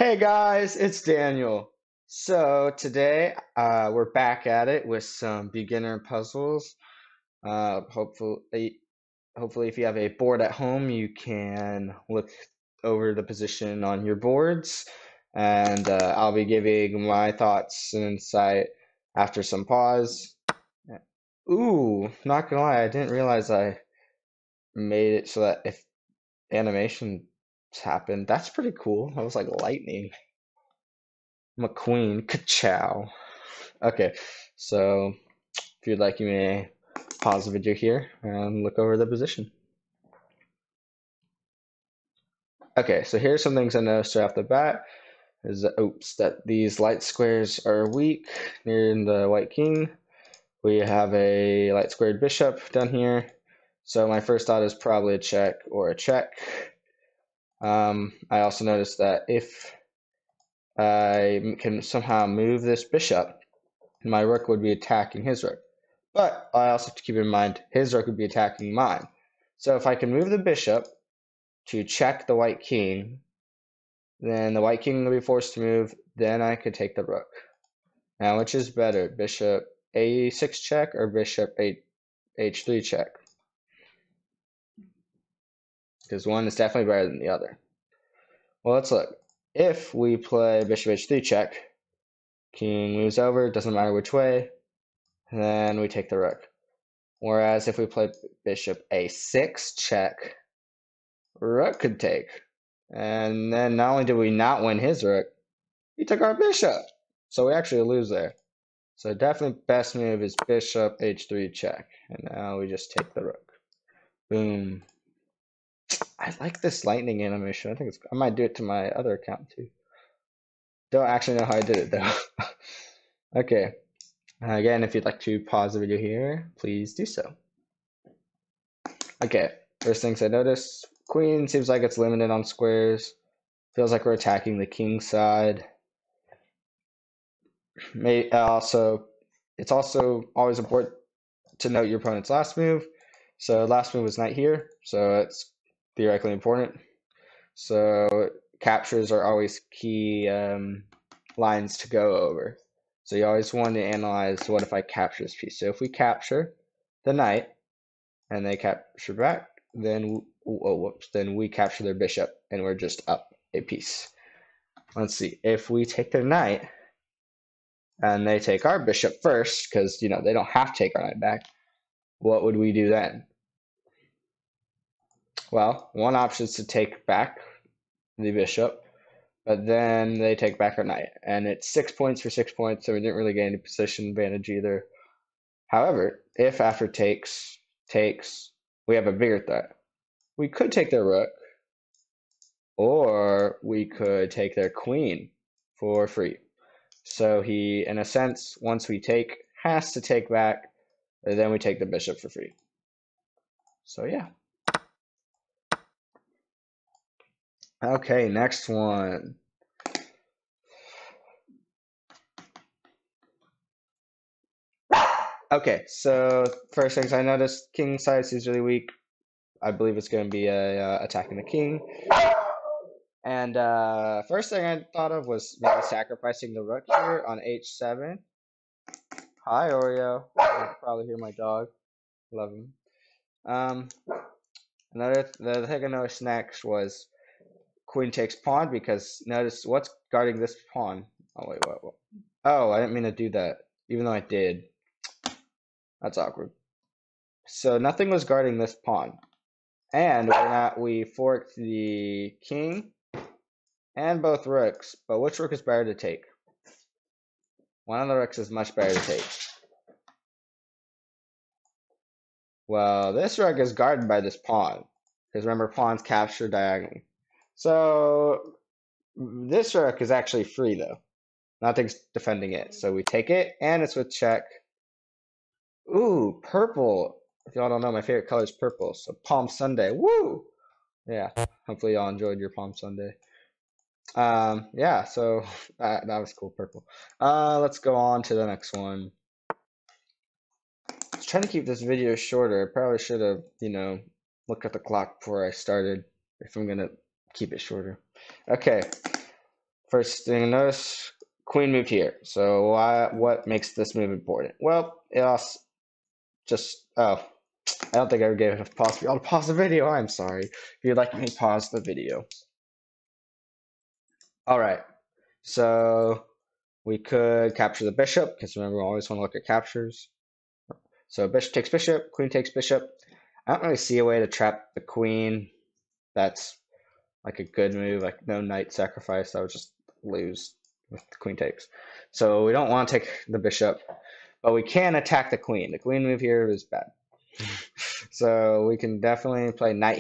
Hey guys, it's Daniel. So today we're back at it with some beginner puzzles. Hopefully, if you have a board at home, you can look over the position on your boards, and I'll be giving my thoughts and insight after some pause. Ooh, not gonna lie, I didn't realize I made it so that if animations happened, that's pretty cool. That was like lightning. McQueen, ka-chow. Okay, so if you'd like, you may pause the video here and look over the position. Okay, so here's some things I noticed right off the bat. Is that, oops, that these light squares are weak near the white king. We have a light squared bishop down here. So my first thought is probably a check or a check. I also noticed that if I can somehow move this bishop, my rook would be attacking his rook. But I also have to keep in mind his rook would be attacking mine. So if I can move the bishop to check the white king, then the white king will be forced to move, then I could take the rook. Now, which is better, bishop a6 check or bishop h3 check? Because one is definitely better than the other. Well, let's look. If we play bishop h3 check, king moves over, doesn't matter which way, then we take the rook. Whereas if we play bishop a6 check, rook could take. And then not only did we not win his rook, he took our bishop. So we actually lose there. So definitely best move is bishop h3 check. And now we just take the rook. Boom. I like this lightning animation. I might do it to my other account too. Don't actually know how I did it though. Okay. Again, if you'd like to pause the video here, please do so. Okay. First things I noticed, queen seems like it's limited on squares. Feels like we're attacking the king side. It's also always important to note your opponent's last move. So last move was knight here, so it's theoretically important. So captures are always key lines to go over. So you always want to analyze, what if I capture this piece? So if we capture the knight and they capture back, then then we capture their bishop and we're just up a piece. Let's see. If we take their knight and they take our bishop first, because they don't have to take our knight back, what would we do then? Well, one option is to take back the bishop, but then they take back our knight, and it's 6 points for 6 points, so we didn't really gain any position advantage either. However, if after takes, we have a bigger threat. We could take their rook, or we could take their queen for free. So he, in a sense, once we take, has to take back, and then we take the bishop for free. So yeah. Okay, next one. Okay, so first things I noticed, king side is really weak. I believe it's going to be attacking the king. And first thing I thought of was maybe sacrificing the rook here on h7. Hi, Oreo. You can probably hear my dog. Love him. The thing I noticed next was queen takes pawn, because notice what's guarding this pawn. Oh, wait, what? Oh, I didn't mean to do that, even though I did. That's awkward. So nothing was guarding this pawn. And we forked the king and both rooks, but which rook is better to take? One of the rooks is much better to take. Well, this rook is guarded by this pawn, because remember, pawns capture diagonally. So this rook is actually free though. Nothing's defending it. So we take it, and it's with check. Ooh, purple. If y'all don't know, my favorite color is purple. So Palm Sunday. Woo! Yeah, hopefully y'all enjoyed your Palm Sunday. Yeah, so that was cool, purple. Let's go on to the next one. I was trying to keep this video shorter. I probably should have, looked at the clock before I started, if I'm gonna keep it shorter. Okay, first thing to notice, queen moved here. So what makes this move important? Well, it also just, oh, I don't think I ever gave enough pause for y'all to pause the video. I'm sorry. If you'd like me to pause the video. All right, so we could capture the bishop, because remember, we always want to look at captures. So bishop takes bishop, queen takes bishop. I don't really see a way to trap the queen. That's like a good move, like no knight sacrifice. I would just lose if the queen takes. So we don't want to take the bishop, but we can attack the queen. The queen move here is bad. So we can definitely play knight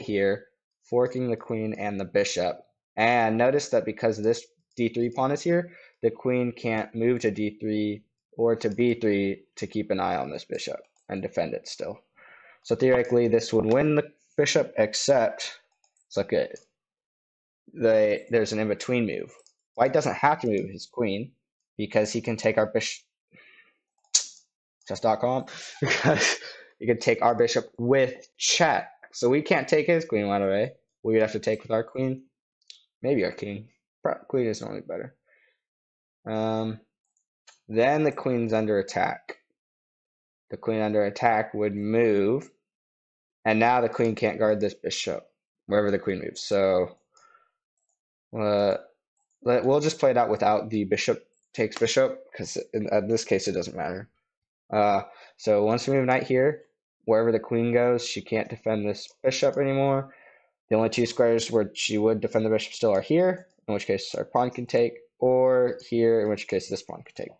here, forking the queen and the bishop. And notice that because this d3 pawn is here, the queen can't move to d3 or to b3 to keep an eye on this bishop and defend it still. So theoretically, this would win the bishop, except it's okay. There's an in-between move. White doesn't have to move his queen because he can take our bishop. Chess.com, because he can take our bishop with check. So we can't take his queen right away. We would have to take with our queen. Maybe our king. Queen is normally better. Then the queen's under attack. The queen under attack would move. And now the queen can't guard this bishop, wherever the queen moves. So we'll just play it out without the bishop takes bishop, because in this case it doesn't matter. So once we move knight here, wherever the queen goes, she can't defend this bishop anymore. The only two squares where she would defend the bishop still are here, in which case our pawn can take, or here, in which case this pawn could take.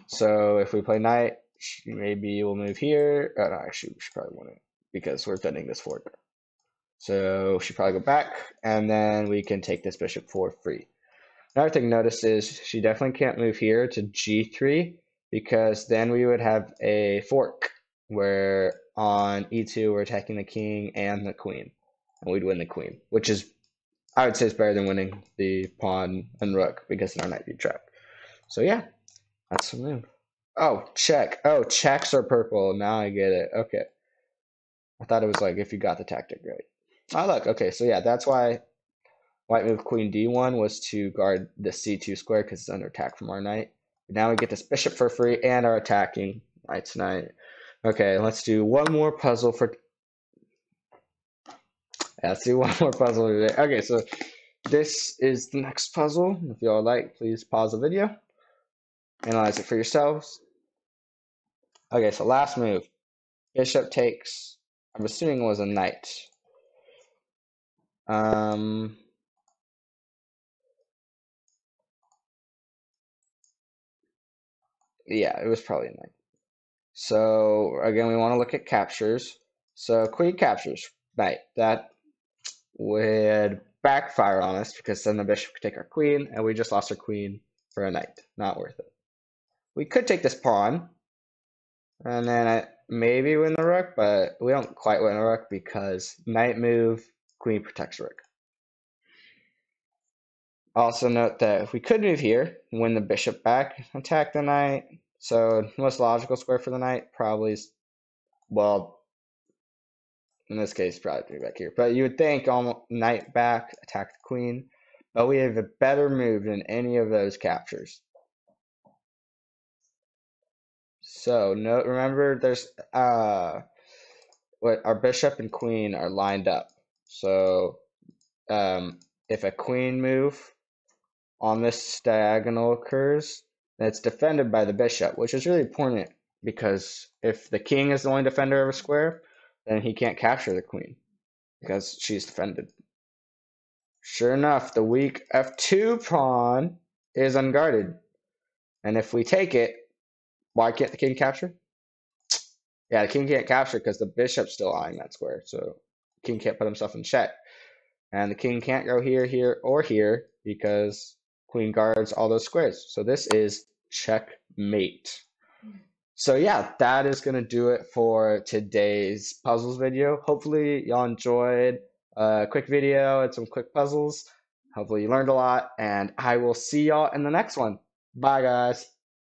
So if we play knight, maybe we'll move here. Oh, no, actually, we should probably win it because we're defending this fork. So she probably go back, and then we can take this bishop for free. Another thing to notice is she definitely can't move here to g3, because then we would have a fork where on e2 we're attacking the king and the queen, and we'd win the queen, which is, I would say, is better than winning the pawn and rook, because then our knight would be trapped. So yeah, that's the move. Oh, check. Oh, checks are purple. Now I get it. Okay. I thought it was like if you got the tactic right. Oh, look. Okay, so yeah, that's why white move queen d1 was to guard the c2 square, because it's under attack from our knight. Now we get this bishop for free and are attacking knight's knight. Okay, let's do one more puzzle for. Yeah, let's do one more puzzle today. Okay, so this is the next puzzle. If you all like, please pause the video. Analyze it for yourselves. Okay, so last move. Bishop takes. I'm assuming it was a knight. Yeah, it was probably a knight. So again, we want to look at captures. So queen captures knight. That would backfire on us, because then the bishop could take our queen, and we just lost our queen for a knight. Not worth it. We could take this pawn, and then maybe win the rook, but we don't quite win the rook because knight move, queen protects rook. Also note that if we could move here, win the bishop back, attack the knight. So the most logical square for the knight probably is, well, in this case, probably back here. But you would think knight back, attack the queen. But we have a better move than any of those captures. So remember, there's what our bishop and queen are lined up. So if a queen move on this diagonal occurs, then it's defended by the bishop, which is really important, because if the king is the only defender of a square, then he can't capture the queen because she's defended. Sure enough, the weak f2 pawn is unguarded. And if we take it, why can't the king capture? Yeah, the king can't capture because the bishop's still eyeing that square. So the king can't put himself in check. And the king can't go here, here, or here, because queen guards all those squares. So this is checkmate. So yeah, that is going to do it for today's puzzles video. Hopefully y'all enjoyed a quick video and some quick puzzles. Hopefully you learned a lot, and I will see y'all in the next one. Bye, guys.